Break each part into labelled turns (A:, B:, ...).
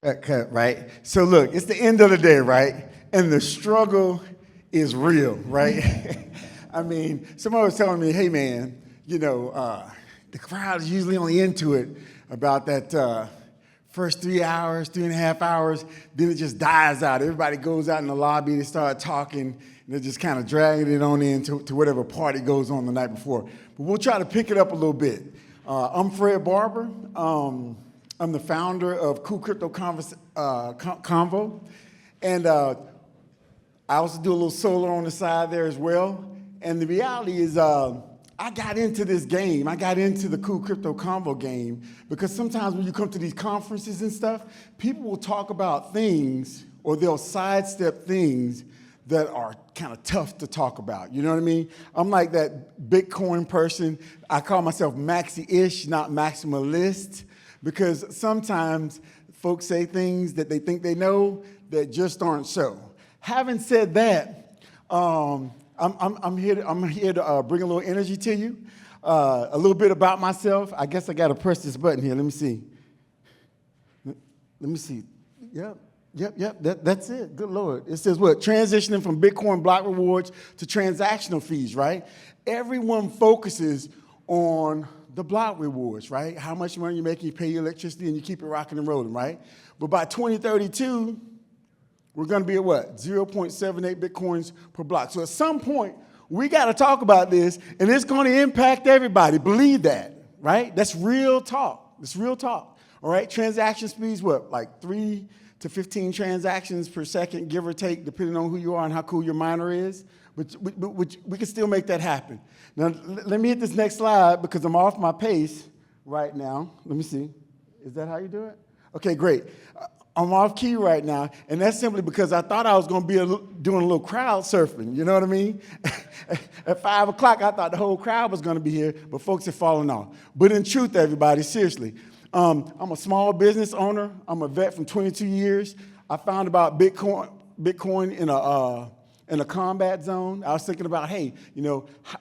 A: Right? So look, it's the end of the day, right? And the struggle is real, right? I mean, somebody was telling me, hey man, the crowd is usually only into it about that first 3 hours, 3.5 hours, then it just dies out. Everybody goes out in the lobby, they start talking, and they're just kind of dragging it on into whatever party goes on the night before. But we'll try to pick it up a little bit. I'm Fred Barber. I'm the founder of Cool Crypto Convo, and I also do a little solo on the side there as well. And the reality is I got into this game. I got into the Cool Crypto Convo game because sometimes when you come to these conferences and stuff, people will talk about things or they'll sidestep things that are kind of tough to talk about. You know what I mean? I'm like that Bitcoin person. I call myself maxi-ish, not maximalist, because sometimes folks say things that they think they know that just aren't so. Having said that, I'm here to bring a little energy to you, a little bit about myself. I guess I got to press this button here. Let me see. Let me see. Yep. That's it. Good Lord. It says what? Transitioning from Bitcoin block rewards to transactional fees, right? Everyone focuses on the block rewards, right? How much money you make, you pay your electricity, and you keep it rocking and rolling, right? But by 2032, we're going to be at what? 0.78 Bitcoins per block. So at some point, we got to talk about this, and it's going to impact everybody. Believe that, right? That's real talk. It's real talk, all right? Transaction speeds, what, like 3 to 15 transactions per second, give or take, depending on who you are and how cool your miner is. But we can still make that happen. Now, let me hit this next slide because I'm off my pace right now. Let me see. Is that how you do it? Okay, great. I'm off key right now, and that's simply because I thought I was going to be doing a little crowd surfing, you know what I mean? At 5 o'clock, I thought the whole crowd was going to be here, but folks have fallen off. But in truth, everybody, seriously, I'm a small business owner. I'm a vet from 22 years. I found about Bitcoin in a combat zone. I was thinking about, hey,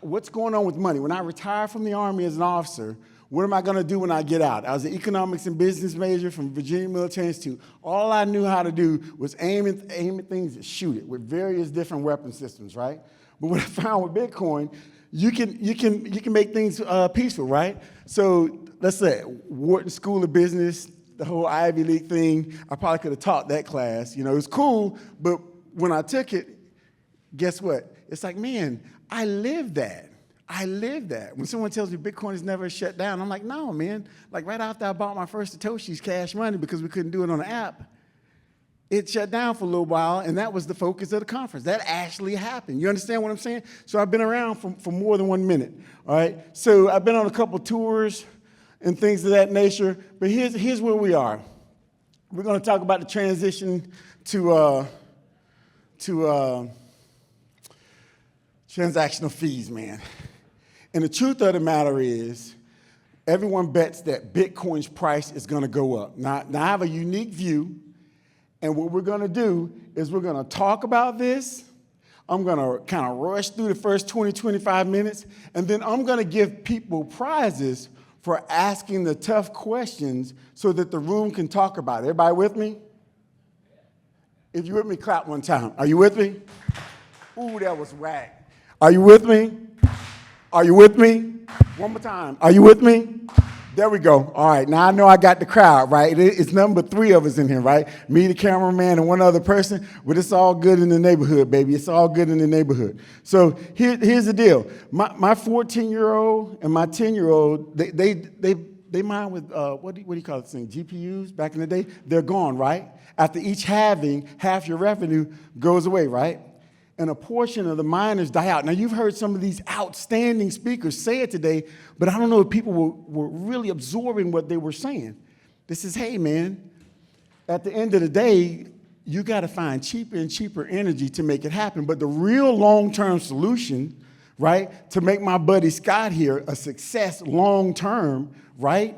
A: what's going on with money? When I retire from the Army as an officer, what am I going to do when I get out? I was an economics and business major from Virginia Military Institute. All I knew how to do was aim at things and shoot it with various different weapon systems, right? But what I found with Bitcoin, you can make things peaceful, right? So let's say Wharton School of Business, the whole Ivy League thing. I probably could have taught that class. It was cool, but when I took it, guess what? It's like, man, I live that. When someone tells me Bitcoin is never shut down, I'm like, no, man. Like right after I bought my first Satoshis cash money because we couldn't do it on the app, it shut down for a little while, and that was the focus of the conference. That actually happened. You understand what I'm saying? So I've been around for more than 1 minute, all right? So I've been on a couple tours and things of that nature, but here's where we are. We're going to talk about the transition to transactional fees, man. And the truth of the matter is, everyone bets that Bitcoin's price is going to go up. Now I have a unique view, and what we're going to do is we're going to talk about this. I'm going to kind of rush through the first 20, 25 minutes, and then I'm going to give people prizes for asking the tough questions so that the room can talk about it. Everybody with me? If you're with me, clap one time. Are you with me? Ooh, that was whack. Are you with me? Are you with me? One more time. Are you with me? There we go. All right, now I know I got the crowd, right? It's number 3 of us in here, right? Me, the cameraman, and one other person, but it's all good in the neighborhood, baby. It's all good in the neighborhood. So here's the deal. My 14-year-old and my 10-year-old, they mine with, what do you call this thing, GPUs back in the day? They're gone, right? After each halving, half your revenue goes away, right? And a portion of the miners die out. Now, you've heard some of these outstanding speakers say it today, but I don't know if people were really absorbing what they were saying. This is, hey, man, at the end of the day, you got to find cheaper and cheaper energy to make it happen. But the real long-term solution, right, to make my buddy Scott here a success long-term, right,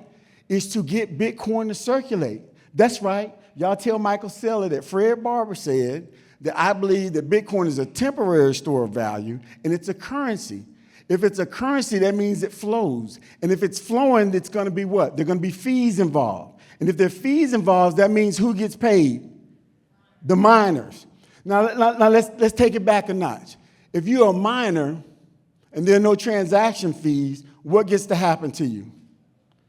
A: is to get Bitcoin to circulate. That's right. Y'all tell Michael Saylor that Fred Barber said that I believe that Bitcoin is a temporary store of value, and it's a currency. If it's a currency, that means it flows. And if it's flowing, it's going to be what? There are going to be fees involved. And if there are fees involved, that means who gets paid? The miners. Now let's take it back a notch. If you're a miner and there are no transaction fees, what gets to happen to you?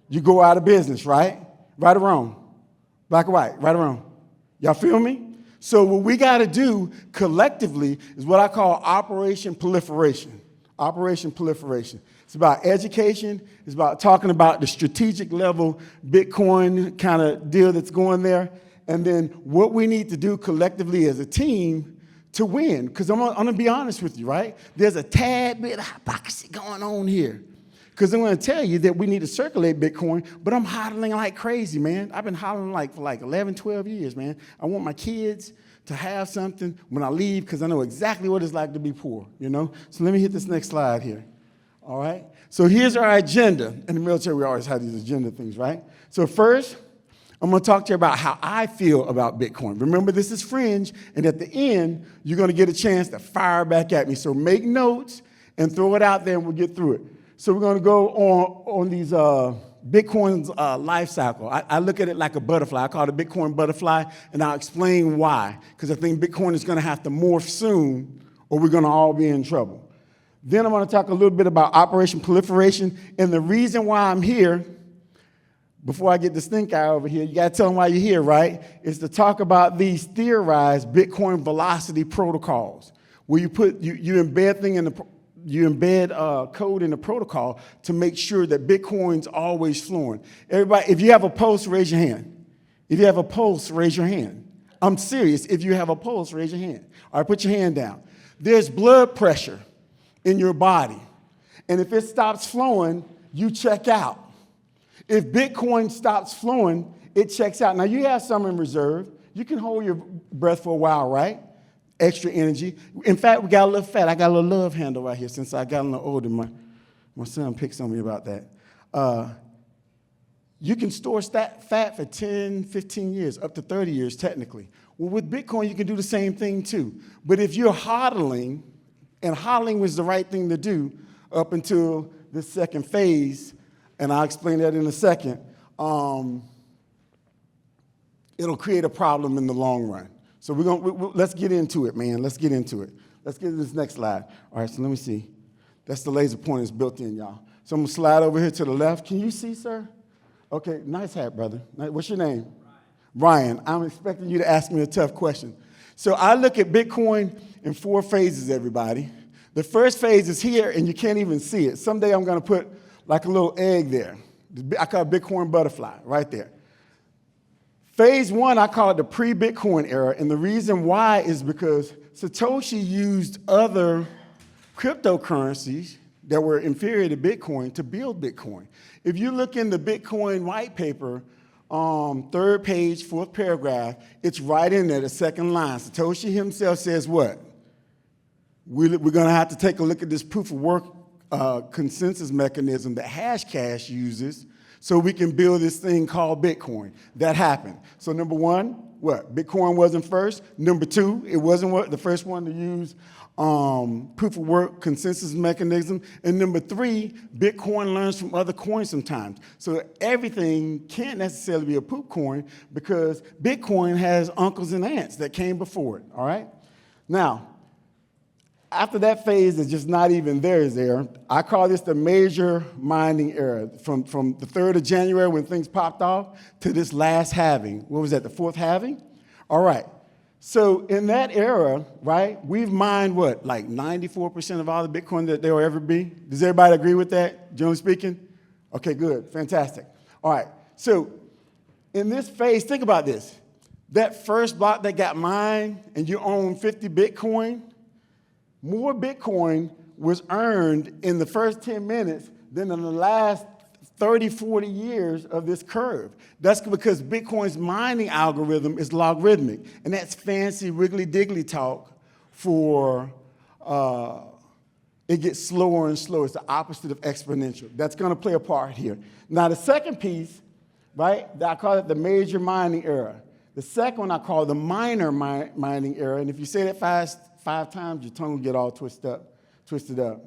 A: You go out of business, right? Right or wrong? Black or white, right or wrong? Y'all feel me? So what we got to do collectively is what I call operation proliferation. Operation proliferation. It's about education. It's about talking about the strategic level Bitcoin kind of deal that's going there. And then what we need to do collectively as a team to win. Because I'm going to be honest with you, right? There's a tad bit of hypocrisy going on here. Because I'm going to tell you that we need to circulate Bitcoin, but I'm hodling like crazy, man. I've been hodling for 11, 12 years, man. I want my kids to have something when I leave because I know exactly what it's like to be poor, you know? So let me hit this next slide here, all right? So here's our agenda. In the military, we always have these agenda things, right? So first, I'm going to talk to you about how I feel about Bitcoin. Remember, this is fringe, and at the end, you're going to get a chance to fire back at me. So make notes and throw it out there, and we'll get through it. So we're going to go on these Bitcoin's life cycle. I look at it like a butterfly. I call it a Bitcoin butterfly, and I'll explain why. Because I think Bitcoin is going to have to morph soon, or we're going to all be in trouble. Then I'm going to talk a little bit about operation proliferation. And the reason why I'm here, before I get the stink eye over here, you got to tell them why you're here, right? Is to talk about these theorized Bitcoin velocity protocols, where you embed things in the you embed code in the protocol to make sure that Bitcoin's always flowing. Everybody, if you have a pulse, raise your hand. If you have a pulse, raise your hand. I'm serious. If you have a pulse, raise your hand. All right, put your hand down. There's blood pressure in your body. And if it stops flowing, you check out. If Bitcoin stops flowing, it checks out. Now, you have some in reserve. You can hold your breath for a while, right? Extra energy. In fact, we got a little fat. I got a little love handle right here since I got a little older. My son picks on me about that. You can store fat for 10, 15 years, up to 30 years technically. Well, with Bitcoin, you can do the same thing too. But if you're hodling, and hodling was the right thing to do up until this second phase, and I'll explain that in a second, it'll create a problem in the long run. So let's get into it, man. Let's get into it. Let's get to this next slide. All right, so let me see. That's the laser pointer that's built in, y'all. So I'm going to slide over here to the left. Can you see, sir? Okay, nice hat, brother. What's your name? Ryan. I'm expecting you to ask me a tough question. So I look at Bitcoin in 4 phases, everybody. The first phase is here, and you can't even see it. Someday I'm going to put like a little egg there. I call it Bitcoin butterfly right there. Phase 1, I call it the pre-Bitcoin era, and the reason why is because Satoshi used other cryptocurrencies that were inferior to Bitcoin to build Bitcoin. If you look in the Bitcoin white paper, 3rd page, 4th paragraph, it's right in there, the second line. Satoshi himself says what? We're going to have to take a look at this proof of work consensus mechanism that Hashcash uses so we can build this thing called Bitcoin. That happened. So number 1, what? Bitcoin wasn't first. Number 2, it wasn't the first one to use proof of work consensus mechanism. And number 3, Bitcoin learns from other coins sometimes. So everything can't necessarily be a poop coin because Bitcoin has uncles and aunts that came before it, all right? Now, after that phase is just not even there, I call this the major mining era, from the 3rd of January when things popped off to this last halving. What was that, the 4th halving? All right. So in that era, right, we've mined what, like 94% of all the Bitcoin that there will ever be? Does everybody agree with that, generally speaking? Okay, good, fantastic. All right, so in this phase, think about this. That first block that got mined and you own 50 Bitcoin, more Bitcoin was earned in the first 10 minutes than in the last 30, 40 years of this curve. That's because Bitcoin's mining algorithm is logarithmic, and that's fancy wiggly-diggly talk for it gets slower and slower. It's the opposite of exponential. That's going to play a part here. Now, the second piece, right, I call it the major mining era. The second one I call the minor mining era, and if you say that five times, your tongue will get all twisted up,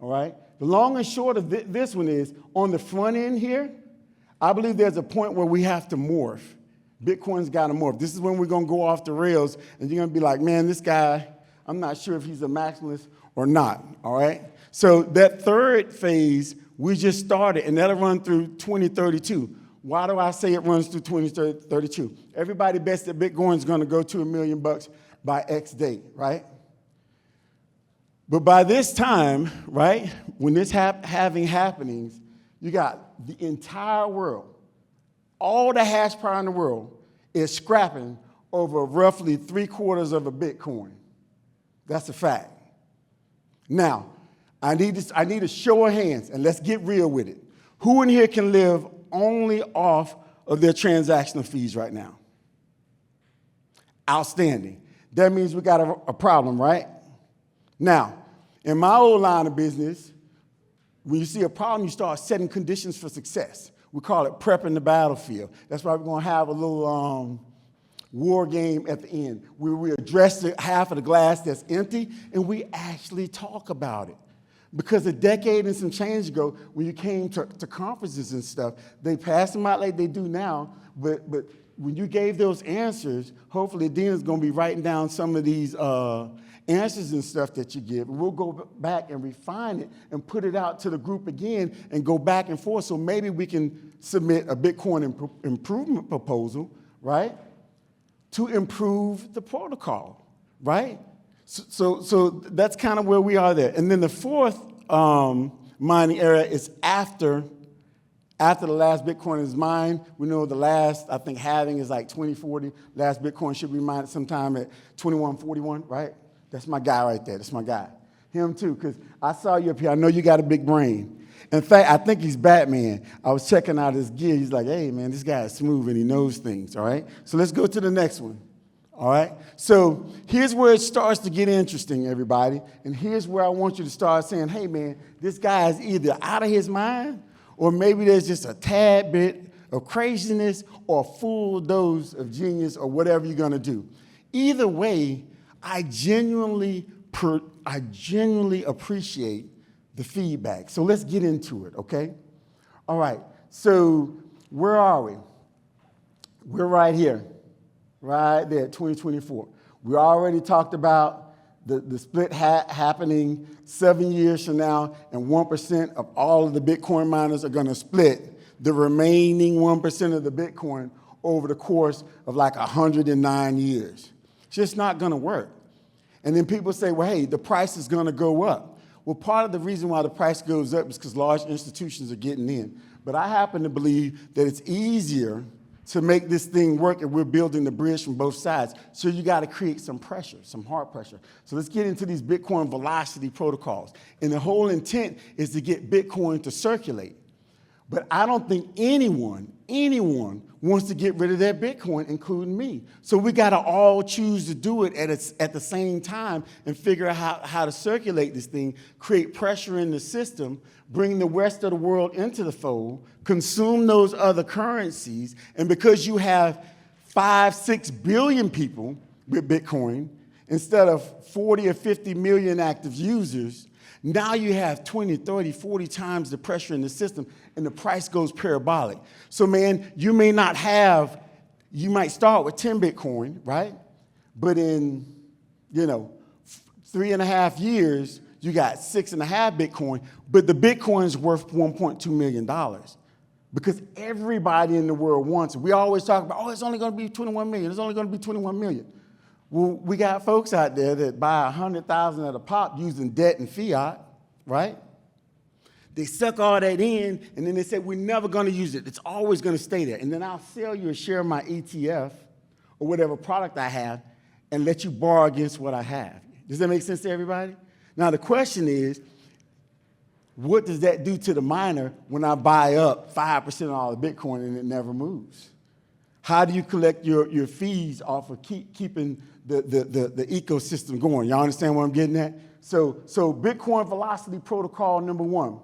A: all right? The long and short of this one is, on the front end here, I believe there's a point where we have to morph. Bitcoin's got to morph. This is when we're going to go off the rails, and you're going to be like, man, this guy, I'm not sure if he's a maximalist or not, all right? So that third phase, we just started, and that'll run through 2032. Why do I say it runs through 2032? Everybody bets that Bitcoin's going to go to $1 million by X date, right? But by this time, right, when this having happenings, you got the entire world, all the hash power in the world is scrapping over roughly 3/4 of a Bitcoin. That's a fact. Now, I need a show of hands, and let's get real with it. Who in here can live only off of their transactional fees right now? Outstanding. That means we got a problem, right? Now, in my old line of business, when you see a problem, you start setting conditions for success. We call it prepping the battlefield. That's why we're going to have a little war game at the end, where we address the half of the glass that's empty, and we actually talk about it. Because a decade and some change ago, when you came to conferences and stuff, they passed them out like they do now, but when you gave those answers, hopefully Dean is going to be writing down some of these answers and stuff that you give. And we'll go back and refine it and put it out to the group again and go back and forth. So maybe we can submit a Bitcoin improvement proposal, right, to improve the protocol, right? So that's kind of where we are there. And then the fourth mining era is after the last Bitcoin is mined. We know the last, I think, halving is like 2040. Last Bitcoin should be mined sometime at 2141, right? That's my guy right there. That's my guy. Him too, because I saw you up here. I know you got a big brain. In fact, I think he's Batman. I was checking out his gear. He's like, hey, man, this guy is smooth and he knows things, all right? So let's go to the next one, all right? So here's where it starts to get interesting, everybody. And here's where I want you to start saying, hey, man, this guy is either out of his mind or maybe there's just a tad bit of craziness or a full dose of genius or whatever you're going to do. Either way, I genuinely appreciate the feedback. So let's get into it, okay? All right, so where are we? We're right here, right there, 2024. We already talked about the split happening 7 years from now, and 1% of all of the Bitcoin miners are going to split the remaining 1% of the Bitcoin over the course of like 109 years. It's just not going to work. And then people say, well, hey, the price is going to go up. Well, part of the reason why the price goes up is because large institutions are getting in. But I happen to believe that it's easier to make this thing work, and we're building the bridge from both sides. So you got to create some pressure, some hard pressure. So let's get into these Bitcoin velocity protocols. And the whole intent is to get Bitcoin to circulate. But I don't think anyone wants to get rid of their Bitcoin, including me. So we got to all choose to do it at the same time and figure out how to circulate this thing, create pressure in the system, bring the rest of the world into the fold, consume those other currencies, and because you have 5-6 billion people with Bitcoin, instead of 40 or 50 million active users, now you have 20, 30, 40 times the pressure in the system, and the price goes parabolic. So, man, you might start with 10 Bitcoin, right? But in, 3.5 years, you got 6.5 Bitcoin, but the Bitcoin's worth $1.2 million because everybody in the world wants it. We always talk about, it's only going to be 21 million. It's only going to be 21 million. Well, we got folks out there that buy 100,000 at a pop using debt and fiat, right? They suck all that in, and then they say, we're never going to use it. It's always going to stay there. And then I'll sell you a share of my ETF or whatever product I have and let you borrow against what I have. Does that make sense to everybody? Now, the question is, what does that do to the miner when I buy up 5% of all the Bitcoin and it never moves? How do you collect your fees off of keeping the ecosystem going? Y'all understand what I'm getting at? So Bitcoin velocity protocol number 1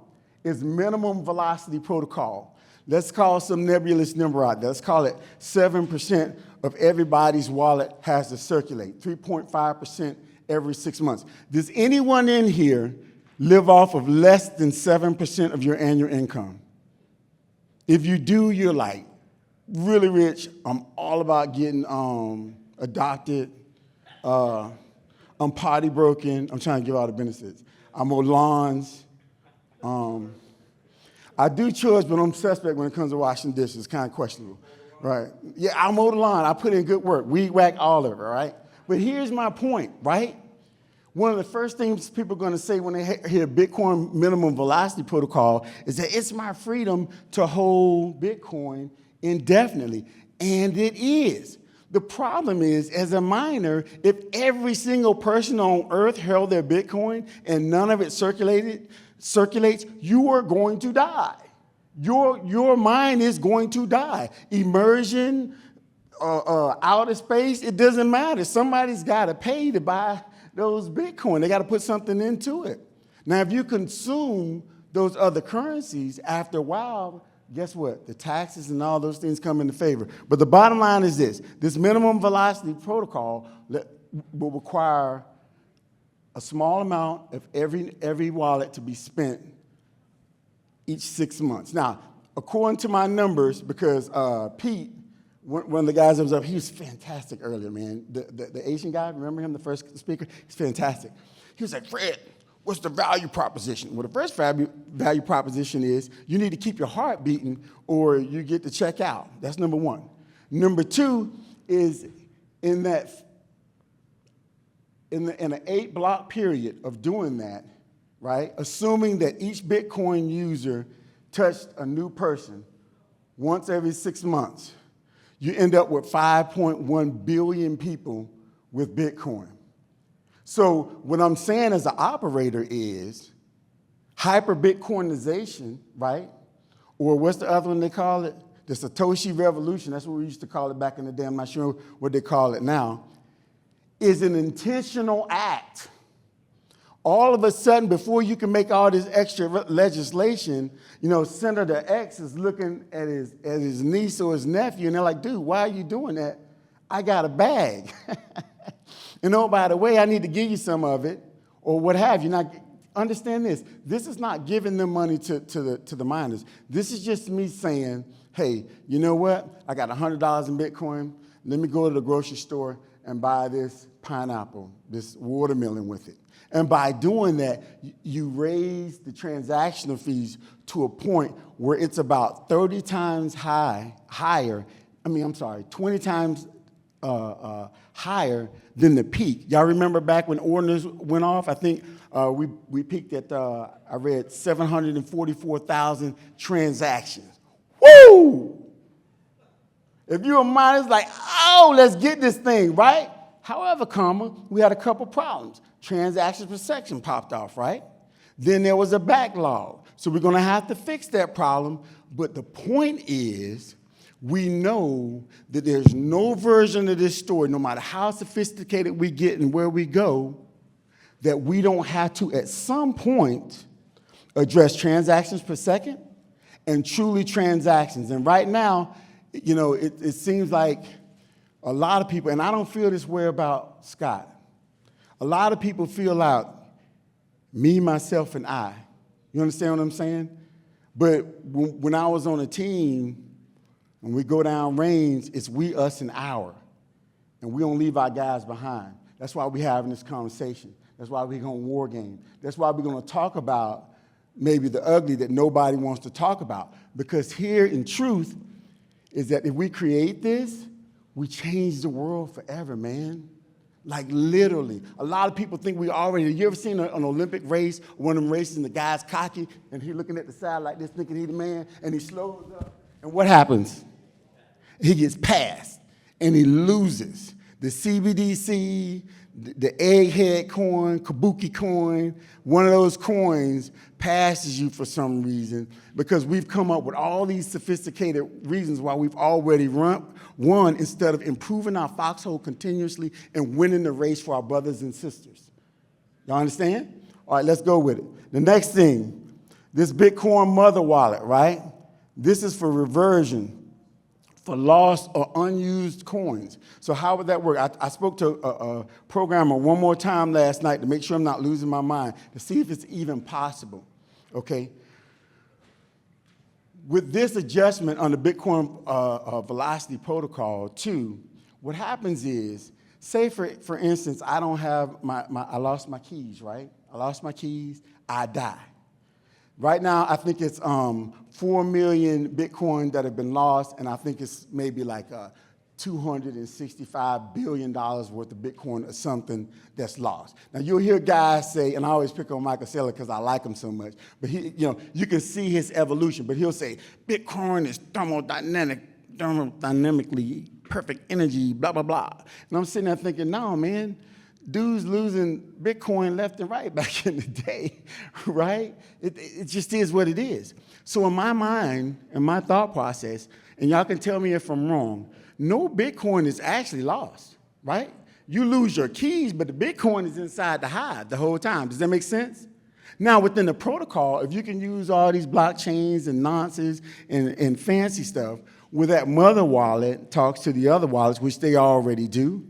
A: is minimum velocity protocol. Let's call some nebulous number out there. Let's call it 7% of everybody's wallet has to circulate, 3.5% every 6 months. Does anyone in here live off of less than 7% of your annual income? If you do, you're like really rich. I'm all about getting adopted. I'm potty broken. I'm trying to give all the benefits. I mow lawns. I do chores, but I'm suspect when it comes to washing dishes. It's kind of questionable, right? Yeah, I mow the lawn. I put in good work. Weed whack, all of it, right? But here's my point, right? One of the first things people are going to say when they hear Bitcoin minimum velocity protocol is that it's my freedom to hold Bitcoin indefinitely. And it is. The problem is, as a miner, if every single person on earth held their Bitcoin and none of it circulates, you are going to die. Your mine is going to die. Immersion, outer space, it doesn't matter. Somebody's got to pay to buy those Bitcoin. They got to put something into it. Now, if you consume those other currencies, after a while, guess what? The taxes and all those things come into favor. But the bottom line is this minimum velocity protocol will require a small amount of every wallet to be spent each 6 months. Now, according to my numbers, because Pete, one of the guys that was up, he was fantastic earlier, man. The Asian guy, remember him, the first speaker? He's fantastic. He was like, Fred, what's the value proposition? Well, the first value proposition is you need to keep your heart beating or you get to check out. That's number one. Number two is in an 8-block period of doing that, right, assuming that each Bitcoin user touched a new person once every 6 months, you end up with 5.1 billion people with Bitcoin. So what I'm saying as an operator is hyper-Bitcoinization, right? Or what's the other one they call it? The Satoshi Revolution. That's what we used to call it back in the day. I'm not sure what they call it now. Is an intentional act. All of a sudden, before you can make all this extra legislation, Senator X is looking at his niece or his nephew, and they're like, dude, why are you doing that? I got a bag. And oh, by the way, I need to give you some of it, or what have you. Now, understand this. This is not giving them money to the miners. This is just me saying, hey, you know what? I got $100 in Bitcoin. Let me go to the grocery store and buy this pineapple, this watermelon with it. And by doing that, you raise the transactional fees to a point where it's about 20 times higher than the peak. Y'all remember back when ordinals went off? I think we peaked at, I read 744,000 transactions. Woo! If you're a miner, it's like, oh, let's get this thing, right? However, we had a couple problems. Transactions per section popped off, right? Then there was a backlog. So we're going to have to fix that problem. But the point is, we know that there's no version of this story, no matter how sophisticated we get and where we go, that we don't have to, at some point, address transactions per second and truly transactions. And right now, it seems like a lot of people, and I don't feel this way about Scott, a lot of people feel like me, myself, and I. You understand what I'm saying? But when I was on a team, when we go down range, it's we, us, and our. And we don't leave our guys behind. That's why we're having this conversation. That's why we're going to war game. That's why we're going to talk about maybe the ugly that nobody wants to talk about. Because here, in truth, is that if we create this, we change the world forever, man. Like literally. A lot of people think we already, you ever seen an Olympic race, one of them races, and the guy's cocky, and he's looking at the side like this, thinking he's the man, and he slows up. And what happens? He gets passed, and he loses. The CBDC, the egghead coin, kabuki coin, one of those coins passes you for some reason because we've come up with all these sophisticated reasons why we've already won instead of improving our foxhole continuously and winning the race for our brothers and sisters. Y'all understand? All right, let's go with it. The next thing, this Bitcoin mother wallet, right? This is for reversion, for lost or unused coins. So how would that work? I spoke to a programmer one more time last night to make sure I'm not losing my mind, to see if it's even possible, okay? with this adjustment on the Bitcoin velocity protocol too, what happens is, say for instance, I don't have I lost my keys, right? I lost my keys, I die. Right now, I think it's 4 million Bitcoin that have been lost, and I think it's maybe like $265 billion worth of Bitcoin or something that's lost. Now, you'll hear guys say, and I always pick on Michael Saylor because I like him so much, but you can see his evolution, but he'll say, Bitcoin is thermodynamically perfect energy, blah, blah, blah. And I'm sitting there thinking, no, man, dudes losing Bitcoin left and right back in the day, right? It just is what it is. So in my mind, in my thought process, and y'all can tell me if I'm wrong, no Bitcoin is actually lost, right? You lose your keys, but the Bitcoin is inside the hive the whole time. Does that make sense? Now, within the protocol, if you can use all these blockchains and nonsense and fancy stuff, where that mother wallet talks to the other wallets, which they already do,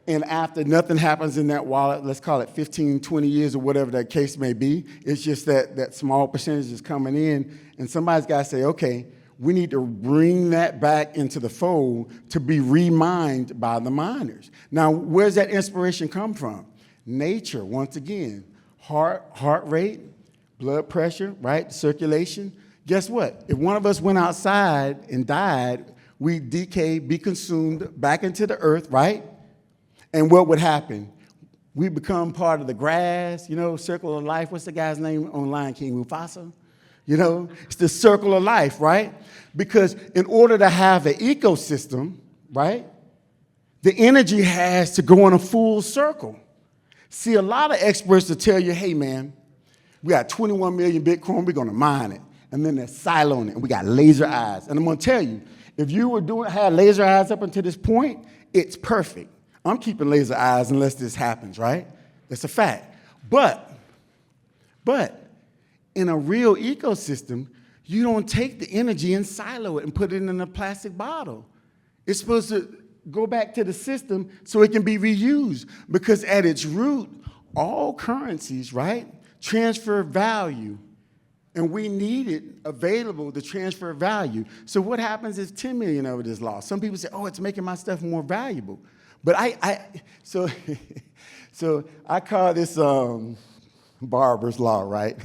A: and after nothing happens in that wallet, let's call it 15, 20 years or whatever that case may be, it's just that small percentage is coming in, and somebody's got to say, okay, we need to bring that back into the fold to be remined by the miners. Now, where's that inspiration come from? Nature, once again. Heart rate, blood pressure, right? Circulation. Guess what? If one of us went outside and died, we'd decay, be consumed back into the earth, right? And what would happen? We become part of the grass, circle of life. What's the guy's name on Lion King? Mufasa? It's the circle of life, right? Because in order to have an ecosystem, right, the energy has to go in a full circle. See, a lot of experts will tell you, hey, man, we got 21 million Bitcoin, we're going to mine it. And then they're siloing it, and we got laser eyes. And I'm going to tell you, if you had laser eyes up until this point, it's perfect. I'm keeping laser eyes unless this happens, right? That's a fact. But in a real ecosystem, you don't take the energy and silo it and put it in a plastic bottle. It's supposed to go back to the system so it can be reused, because at its root, all currencies, right, transfer value, and we need it available to transfer value. So what happens if 10 million of it is lost? Some people say, oh, it's making my stuff more valuable. But so I call this Barber's law, right?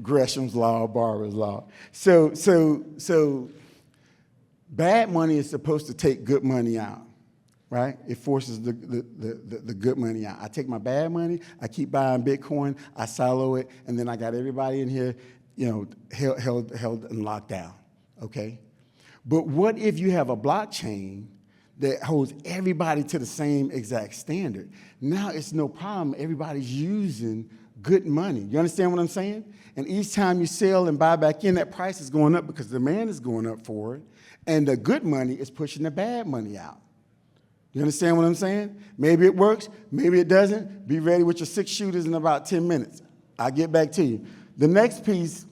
A: Gresham's law, Barber's law. So bad money is supposed to take good money out, right? It forces the good money out. I take my bad money, I keep buying Bitcoin, I silo it, and then I got everybody in here, held and locked down, okay? But what if you have a blockchain that holds everybody to the same exact standard? Now it's no problem. Everybody's using good money. You understand what I'm saying? And each time you sell and buy back in, that price is going up because demand is going up for it. And the good money is pushing the bad money out. You understand what I'm saying? Maybe it works, maybe it doesn't. Be ready with your 6 shooters in about 10 minutes. I'll get back to you. The next piece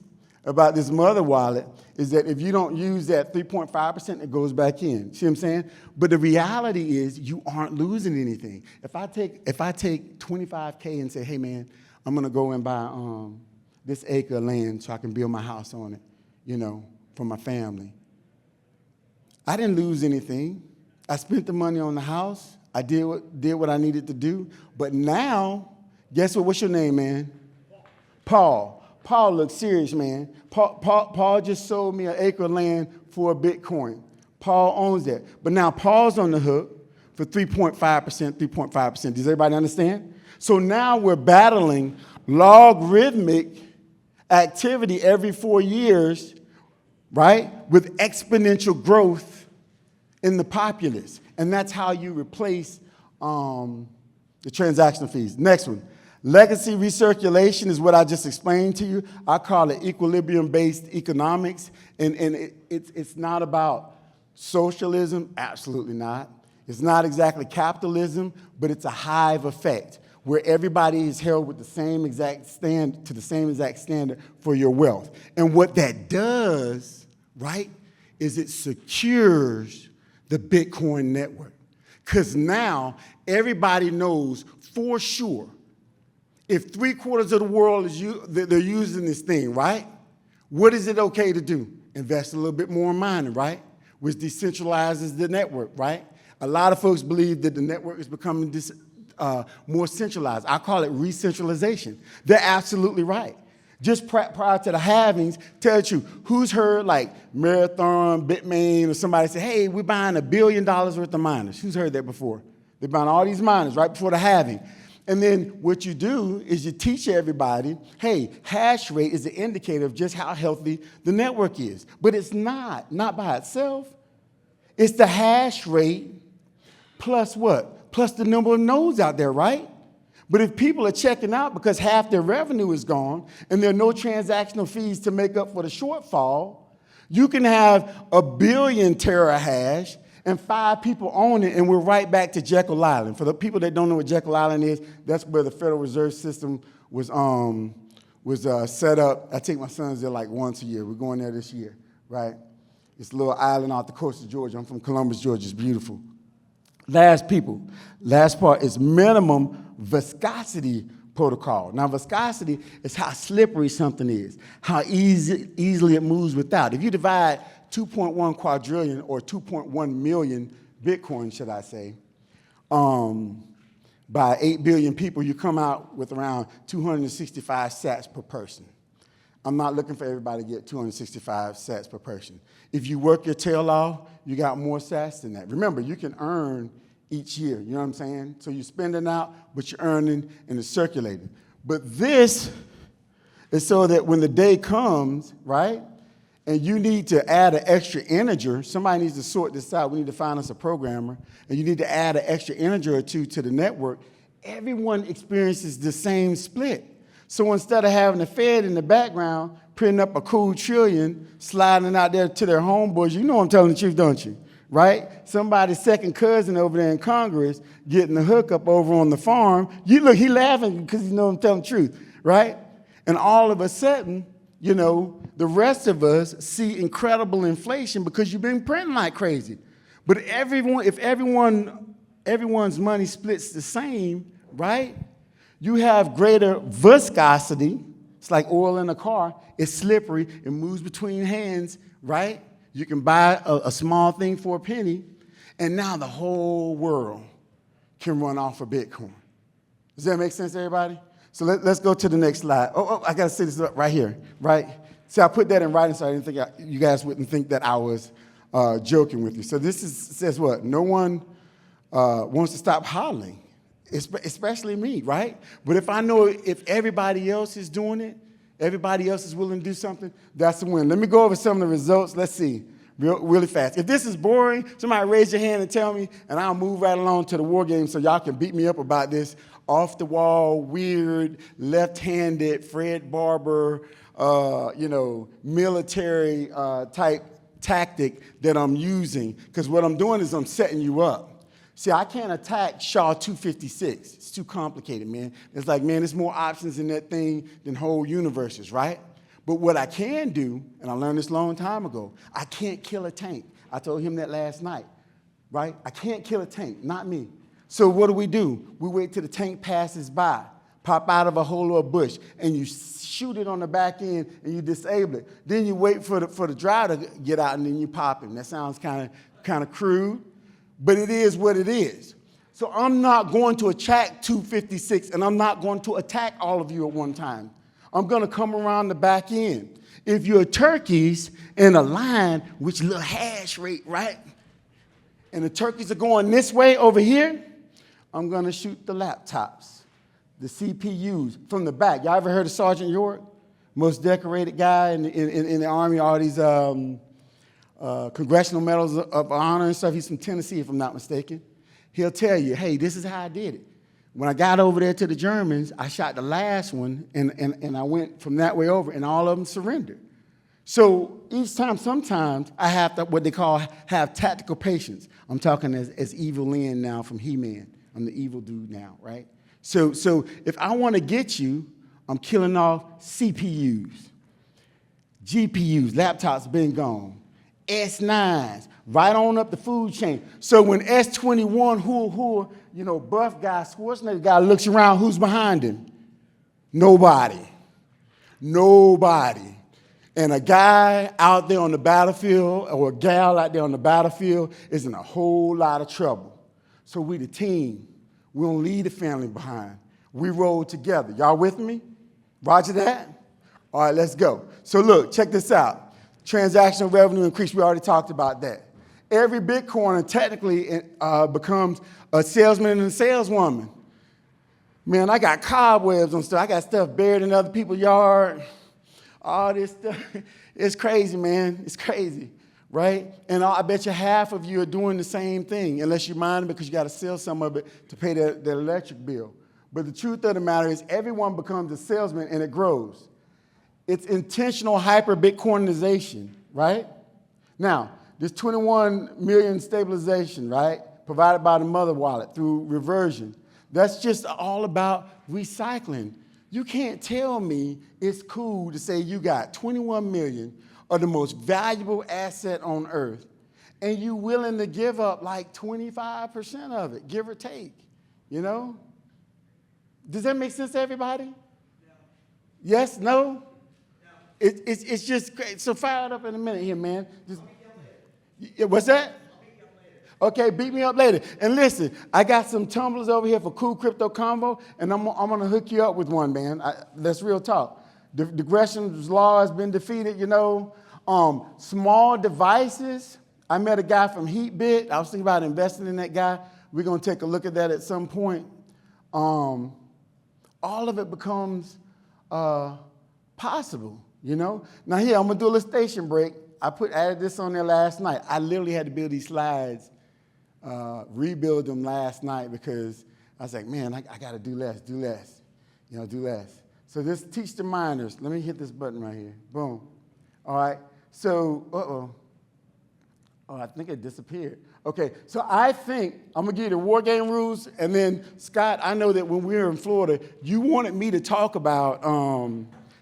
A: about this mother wallet is that if you don't use that 3.5%, it goes back in. See what I'm saying? But the reality is you aren't losing anything. If I take $25K and say, hey, man, I'm going to go and buy this acre of land so I can build my house on it, for my family. I didn't lose anything. I spent the money on the house. I did what I needed to do. But now, guess what? What's your name, man? Paul. Paul looks serious, man. Paul just sold me an acre of land for a Bitcoin. Paul owns that. But now Paul's on the hook for 3.5%. Does everybody understand? So now we're battling logarithmic activity every 4 years, right, with exponential growth in the populace. And that's how you replace the transactional fees. Next one. Legacy recirculation is what I just explained to you. I call it equilibrium-based economics. And it's not about socialism. Absolutely not. It's not exactly capitalism, but it's a hive effect where everybody is held with the same exact standard for your wealth. And what that does, right, is it secures the Bitcoin network. Because now everybody knows for sure if 3/4 of the world they're using this thing, right? What is it okay to do? Invest a little bit more in mining, right? Which decentralizes the network, right? A lot of folks believe that the network is becoming more centralized. I call it re-centralization. They're absolutely right. Just prior to the halvings, tell you who's heard like Marathon, Bitmain, or somebody say, hey, we're buying $1 billion worth of miners. Who's heard that before? They're buying all these miners right before the halving. And then what you do is you teach everybody, hey, hash rate is an indicator of just how healthy the network is. But it's not by itself. It's the hash rate plus what? Plus the number of nodes out there, right? But if people are checking out because half their revenue is gone and there are no transactional fees to make up for the shortfall, you can have 1 billion terahash and 5 people own it, and we're right back to Jekyll Island. For the people that don't know what Jekyll Island is, that's where the Federal Reserve System was set up. I take my sons there like once a year. We're going there this year, right? It's a little island off the coast of Georgia. I'm from Columbus, Georgia. It's beautiful. Last part is minimum viscosity protocol. Now, viscosity is how slippery something is, how easily it moves without. If you divide 2.1 quadrillion or 2.1 million Bitcoin, should I say, by 8 billion people, you come out with around 265 sats per person. I'm not looking for everybody to get 265 sats per person. If you work your tail off, you got more sats than that. Remember, you can earn each year, you know what I'm saying? So you're spending out, but you're earning and it's circulating. But this is so that when the day comes, right, and you need to add an extra integer, somebody needs to sort this out. We need to find us a programmer, and you need to add an extra integer or two to the network. Everyone experiences the same split. So instead of having the Fed in the background printing up a cool trillion, sliding out there to their homeboys, you know I'm telling the truth, don't you? Right? Somebody's second cousin over there in Congress getting the hookup over on the farm. You look, he laughing because he knows I'm telling the truth, right? And all of a sudden, you know, the rest of us see incredible inflation because you've been printing like crazy. But if everyone's money splits the same, right? You have greater viscosity. It's like oil in a car. It's slippery. It moves between hands, right? You can buy a small thing for a penny, and now the whole world can run off of Bitcoin. Does that make sense, everybody? So let's go to the next slide. I got to set this up right here, right? See, I put that in writing so I didn't think you guys wouldn't think that I was joking with you. So this says what? No one wants to stop hollering, especially me, right? But if I know if everybody else is doing it, everybody else is willing to do something, that's a win. Let me go over some of the results. Let's see, really fast. If this is boring, somebody raise your hand and tell me, and I'll move right along to the war game so y'all can beat me up about this off-the-wall, weird, left-handed Fred Barber, military type tactic that I'm using. Because what I'm doing is I'm setting you up. See, I can't attack SHA 256. It's too complicated, man. It's like, man, there's more options in that thing than whole universes, right? But what I can do, and I learned this a long time ago, I can't kill a tank. I told him that last night, right? I can't kill a tank, not me. So what do? We wait till the tank passes by, pop out of a hole or a bush, and you shoot it on the back end and you disable it. Then you wait for the driver to get out and then you pop him. That sounds kind of crude, but it is what it is. So I'm not going to attack 256, and I'm not going to attack all of you at one time. I'm going to come around the back end. If you're turkeys in a line, which little hash rate, right? And the turkeys are going this way over here, I'm going to shoot the laptops, the CPUs from the back. Y'all ever heard of Sergeant York? Most decorated guy in the Army, all these congressional medals of honor and stuff. He's from Tennessee, if I'm not mistaken. He'll tell you, hey, this is how I did it. When I got over there to the Germans, I shot the last one, and I went from that way over, and all of them surrendered. So each time, sometimes, I have to, what they call, have tactical patience. I'm talking as Evil Lynn now from He-Man. I'm the evil dude now, right? So if I want to get you, I'm killing off CPUs, GPUs, laptops been gone, S9s, right on up the food chain. So when S21, buff guy, Schwarzenegger guy looks around, who's behind him? Nobody. And a guy out there on the battlefield or a gal out there on the battlefield is in a whole lot of trouble. So we the team. We don't leave the family behind. We roll together. Y'all with me? Roger that? All right, let's go. So look, check this out. Transactional revenue increase, we already talked about that. Every Bitcoiner technically becomes a salesman and a saleswoman. Man, I got cobwebs on stuff. I got stuff buried in other people's yard. All this stuff. It's crazy, man. It's crazy, right? And I bet you half of you are doing the same thing, unless you mind it because you got to sell some of it to pay that electric bill. But the truth of the matter is everyone becomes a salesman and it grows. It's intentional hyper-Bitcoinization, right? Now, this 21 million stabilization, right, provided by the mother wallet through reversion, that's just all about recycling. You can't tell me it's cool to say you got 21 million of the most valuable asset on earth, and you willing to give up like 25% of it, give or take, you know? Does that make sense to everybody? No. Yes, no? No. It's just great. So fire it up in a minute here, man. What's that? Okay, beat me up later. And listen, I got some tumblers over here for Cool Crypto Combo, and I'm going to hook you up with one, man. That's real talk. The Gresham's law has been defeated, you know. Small devices. I met a guy from HeatBit. I was thinking about investing in that guy. We're going to take a look at that at some point. All of it becomes possible, you know. Now here, I'm going to do a little station break. I added this on there last night. I literally had to build these slides, rebuild them last night because I was like, man, I got to do less, do less. So this teach the miners. Let me hit this button right here. Boom. All right. So, oh, I think it disappeared. Okay, so I think I'm going to give you the war game rules, and then, Scott, I know that when we were in Florida, you wanted me to talk about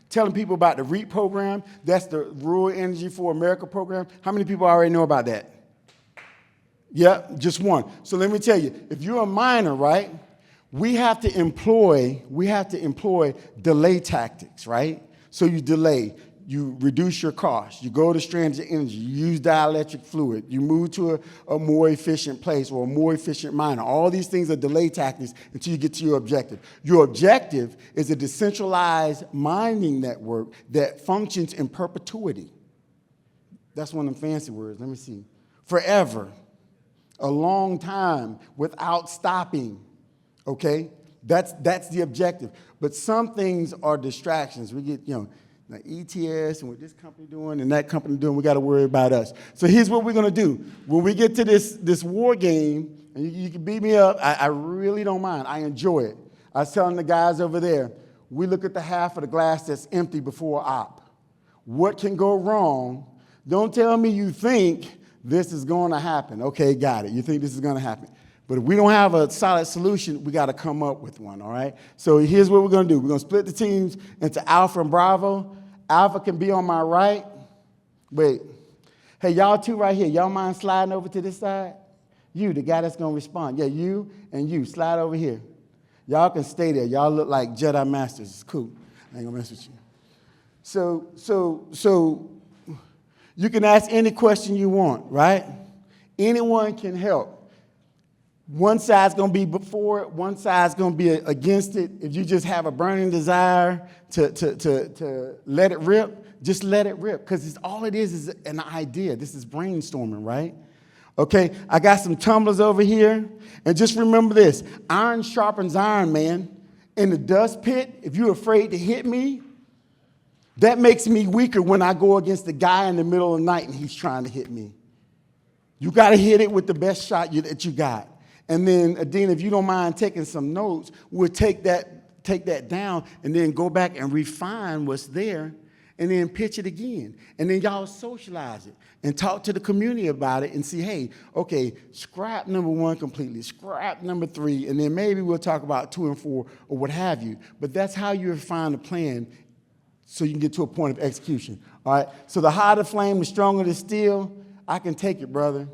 A: telling people about the REAP program. That's the Rural Energy for America program. How many people already know about that? Yeah, just one. So let me tell you, if you're a miner, right, we have to employ delay tactics, right? So you delay. You reduce your costs. You go to strands of energy. You use dielectric fluid. You move to a more efficient place or a more efficient miner. All these things are delay tactics until you get to your objective. Your objective is a decentralized mining network that functions in perpetuity. That's one of them fancy words. Let me see. Forever. A long time without stopping. Okay? That's the objective. But some things are distractions. We get, like ETS and what this company doing and that company doing, we got to worry about us. So here's what we're going to do. When we get to this war game, and you can beat me up, I really don't mind. I enjoy it. I was telling the guys over there, we look at the half of the glass that's empty before op. What can go wrong? Don't tell me you think this is going to happen. Okay, got it. You think this is going to happen. But if we don't have a solid solution, we got to come up with one, all right? So here's what we're going to do. We're going to split the teams into Alpha and Bravo. Alpha can be on my right. Wait. Hey, y'all two right here, y'all mind sliding over to this side? You, the guy that's going to respond. Yeah, you and you, slide over here. Y'all can stay there. Y'all look like Jedi Masters. It's cool. I ain't going to mess with you. So you can ask any question you want, right? Anyone can help. One side's going to be for it, one side's going to be against it. If you just have a burning desire to let it rip, just let it rip, because all it is an idea. This is brainstorming, right? Okay, I got some tumblers over here, and just remember this. Iron sharpens iron, man. In the dust pit, if you're afraid to hit me, that makes me weaker when I go against the guy in the middle of the night and he's trying to hit me. You got to hit it with the best shot that you got. And then, Adina, if you don't mind taking some notes, we'll take that down and then go back and refine what's there and then pitch it again. And then y'all socialize it and talk to the community about it and see, hey, okay, scrap number 1 completely, scrap number 3, and then maybe we'll talk about 2 and 4 or what have you. But that's how you refine the plan so you can get to a point of execution, all right? So the hotter the flame, the stronger the steel. I can take it, brother.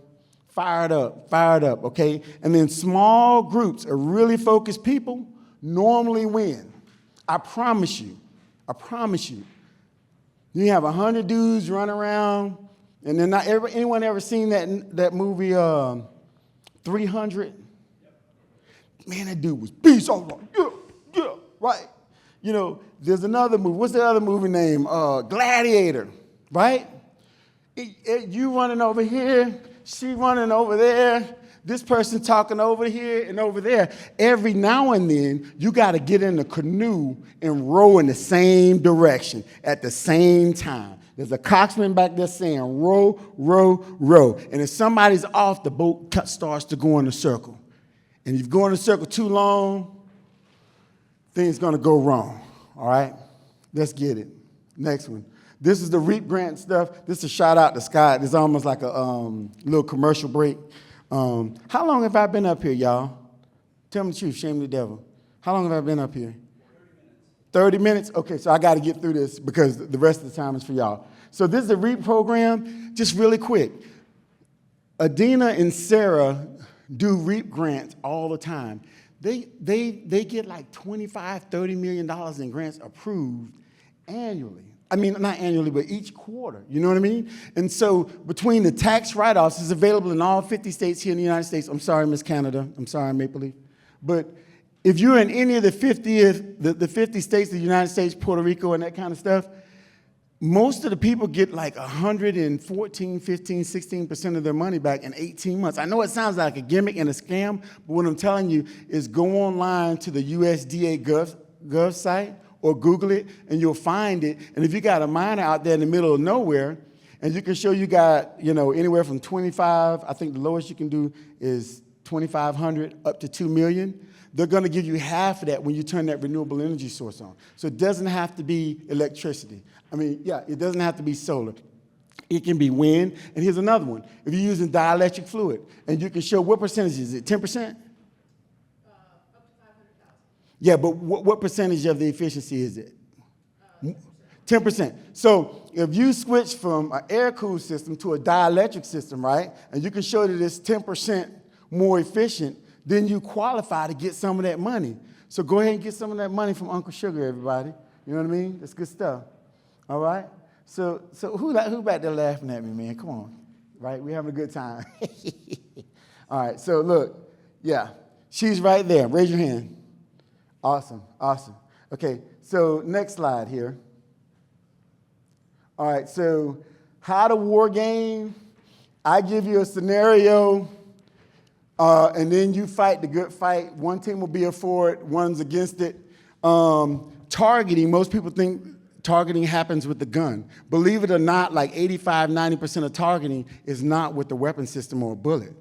A: Fire it up, okay? And then small groups of really focused people normally win. I promise you. You have 100 dudes running around, and then anyone ever seen that movie 300? Man, that dude was beast. I was like, yeah, right. You know, there's another movie. What's the other movie name? Gladiator, right? You running over here, she running over there, this person talking over here and over there. Every now and then, you got to get in the canoe and row in the same direction at the same time. There's a coxswain back there saying, row, row, row. And if somebody's off, the boat starts to go in a circle. And if you go in a circle too long, things going to go wrong. All right? Let's get it. Next one. This is the REAP grant stuff. This is a shout out to Scott. This is almost like a little commercial break. How long have I been up here, y'all? Tell me the truth, shame the devil. How long have I been up here? 30 minutes? Okay, so I got to get through this because the rest of the time is for y'all. So this is the REAP program. Just really quick. Adina and Sarah do REAP grants all the time. They get like $25, $30 million in grants approved annually. I mean, not annually, but each quarter, you know what I mean? And so between the tax write-offs, it's available in all 50 states here in the United States. I'm sorry, Miss Canada. I'm sorry, Maple Leaf. But if you're in any of the 50 states, the United States, Puerto Rico, and that kind of stuff, most of the people get like 114, 15, 16% of their money back in 18 months. I know it sounds like a gimmick and a scam, but what I'm telling you is go online to the USDA Gov site, or Google it, and you'll find it. And if you got a miner out there in the middle of nowhere, and you can show you got, you know, anywhere from 25, I think the lowest you can do is 2,500 up to 2 million, they're gonna give you half of that when you turn that renewable energy source on. So it doesn't have to be electricity. I mean, yeah, it doesn't have to be solar. It can be wind. And here's another one. If you're using dielectric fluid, and you can show what percentage is it, 10%? Yeah, but what percentage of the efficiency is it? 10%. So if you switch from an air-cooled system to a dielectric system, right, and you can show that it's 10% more efficient, then you qualify to get some of that money. So go ahead and get some of that money from Uncle Sugar, everybody. You know what I mean? That's good stuff. All right? So who back there laughing at me, man? Come on. Right? We're having a good time. All right, so look. Yeah, she's right there. Raise your hand. Awesome, awesome. Okay, so next slide here. All right, so how to war game. I give you a scenario, and then you fight the good fight. One team will be for it, one's against it. Targeting, most people think targeting happens with the gun. Believe it or not, like 85, 90% of targeting is not with the weapon system or a bullet.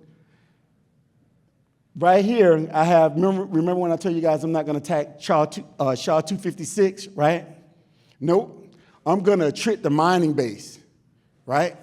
A: Right here, I have, remember when I told you guys I'm not going to attack SHA 256, right? Nope. I'm going to trick the mining base, right?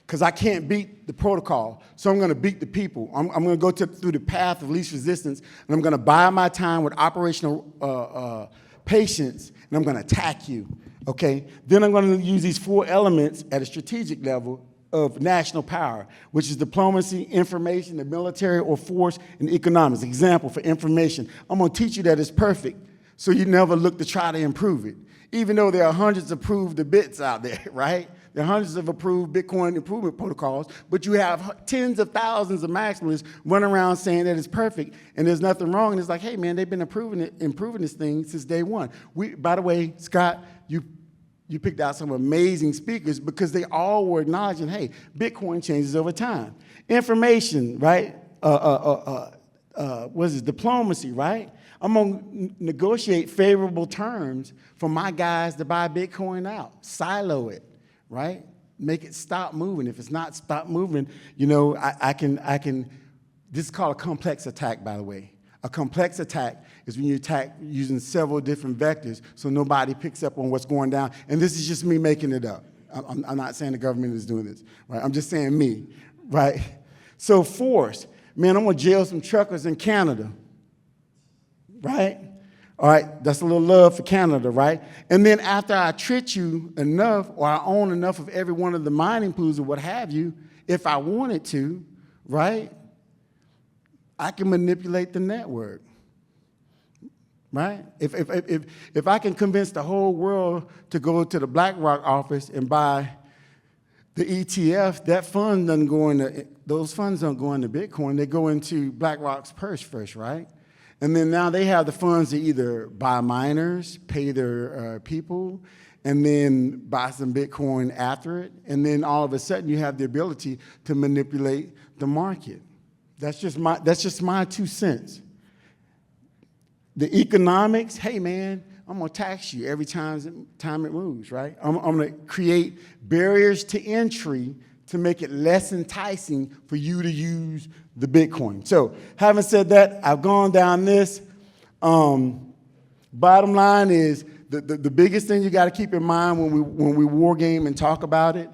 A: Because I can't beat the protocol, so I'm going to beat the people. I'm going to go through the path of least resistance, and I'm going to buy my time with operational patience, and I'm going to attack you, okay? Then I'm going to use these 4 elements at a strategic level of national power, which is diplomacy, information, the military, or force, and economics. Example, for information, I'm going to teach you that it's perfect, so you never look to try to improve it. Even though there are hundreds of approved bits out there, right? There are hundreds of approved Bitcoin improvement protocols, but you have tens of thousands of maximalists running around saying that it's perfect and there's nothing wrong. And it's like, hey, man, they've been improving this thing since day one. By the way, Scott, you picked out some amazing speakers because they all were acknowledging, hey, Bitcoin changes over time. Information, right? What is it? Diplomacy, right? I'm going to negotiate favorable terms for my guys to buy Bitcoin out. Silo it, right? Make it stop moving. If it's not stop moving, you know, I can. This is called a complex attack, by the way. A complex attack is when you attack using several different vectors so nobody picks up on what's going down. And this is just me making it up. I'm not saying the government is doing this, right? I'm just saying me, right? So force, man, I'm going to jail some truckers in Canada, right? All right, that's a little love for Canada, right? And then after I trick you enough or I own enough of every one of the mining pools or what have you, if I wanted to, right, I can manipulate the network. right? If I can convince the whole world to go to the BlackRock office and buy the ETF, those funds don't go into Bitcoin. They go into BlackRock's purse first, right? And then now they have the funds to either buy miners, pay their people, and then buy some Bitcoin after it. And then all of a sudden you have the ability to manipulate the market. That's just my 2 cents. The economics, hey man, I'm gonna tax you every time it moves, right? I'm gonna create barriers to entry to make it less enticing for you to use the Bitcoin. So having said that, I've gone down this. Bottom line is the biggest thing you gotta keep in mind when we war game and talk about it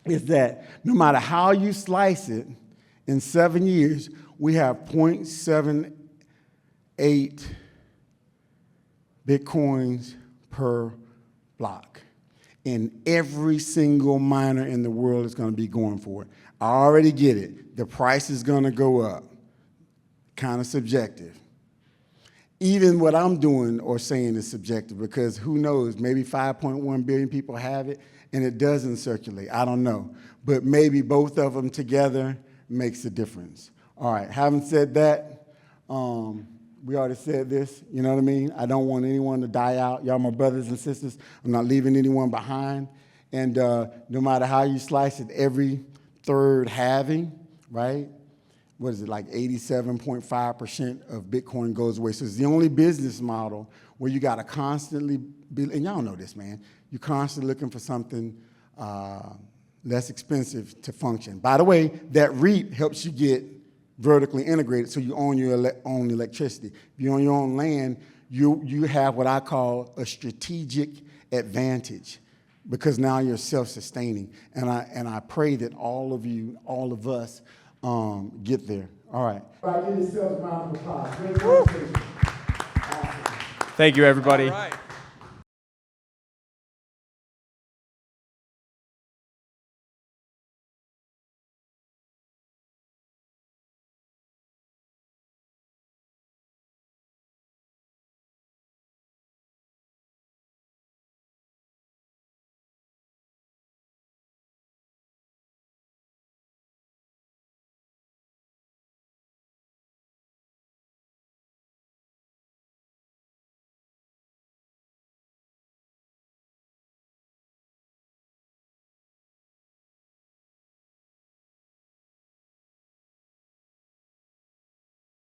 A: is that no matter how you slice it, in 7 years, we have 0.78 Bitcoins per block. And every single miner in the world is going to be going for it. I already get it. The price is going to go up. Kind of subjective. Even what I'm doing or saying is subjective because who knows, maybe 5.1 billion people have it and it doesn't circulate. I don't know. But maybe both of them together makes a difference. All right, having said that, we already said this, you know what I mean? I don't want anyone to die out. Y'all my brothers and sisters. I'm not leaving anyone behind. And no matter how you slice it, every third halving, right? What is it, like 87.5% of Bitcoin goes away. So it's the only business model where you got to constantly be, and y'all know this, man, you're constantly looking for something less expensive to function. By the way, that REIT helps you get vertically integrated so you own your own electricity. If you own your own land, you have what I call a strategic advantage because now you're self-sustaining. And I pray that all of you, all of us, get there. All right. Give yourselves a round of applause. Great conversation.
B: Thank you, everybody.
C: All right.